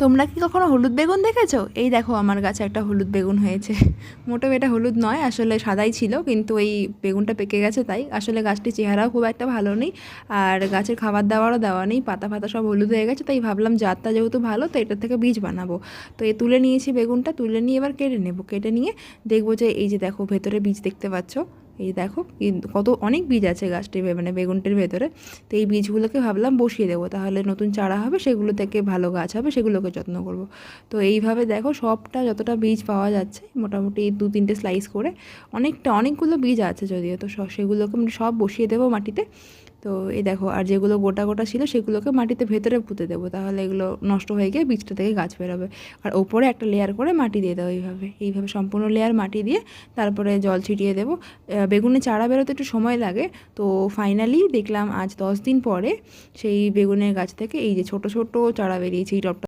তোমরা কি কখনো হলুদ বেগুন দেখেছো? এই দেখো আমার গাছে একটা হলুদ বেগুন হয়েছে। মোটেও এটা হলুদ নয়, আসলে সাদাই ছিল, কিন্তু এই বেগুনটা পেকে গেছে তাই। আসলে গাছটির চেহারাও খুব একটা ভালো নেই, আর গাছের খাবার দাবারও দেওয়া নেই, পাতা ফাতা সব হলুদ হয়ে গেছে, তাই ভাবলাম জাতটা যেহেতু ভালো তো এটার থেকে বীজ বানাবো। তো এই তুলে নিয়েছি বেগুনটা, তুলে নিয়ে এবার কেটে নেবো, কেটে নিয়ে দেখবো যে এই যে দেখো ভেতরে বীজ দেখতে পাচ্ছ, এই দেখো কত অনেক বীজ আছে গাছটির মানে বেগুনটির ভেতরে। তো এই বীজগুলোকে ভাবলাম বসিয়ে দেবো, তাহলে নতুন চারা হবে, সেগুলো থেকে ভালো গাছ হবে, সেগুলোকে যত্ন করব। তো এইভাবে দেখো সবটা যতটা বীজ পাওয়া যাচ্ছে মোটামুটি 2-3টে স্লাইস করে, অনেকগুলো বীজ আছে যদিও, তো সেগুলোকে আমি সব বসিয়ে দেবো মাটিতে। তো এই দেখো, আর যেগুলো গোটা গোটা ছিল সেগুলোকে মাটিতে ভেতরে পুঁতে দেবো, তাহলে এগুলো নষ্ট হয়ে গিয়ে বীজটা থেকে গাছ বেরোবে। আর ওপরে একটা লেয়ার করে মাটি দিয়ে দেবো, এইভাবে সম্পূর্ণ লেয়ার মাটি দিয়ে তারপরে জল ছিটিয়ে দেবো। বেগুনের চারা বেরোতে একটু সময় লাগে। তো ফাইনালি দেখলাম আজ 10 দিন পরে সেই বেগুনের গাছ থেকে এই যে ছোট ছোট চারা বেরিয়েছে এই টবটা।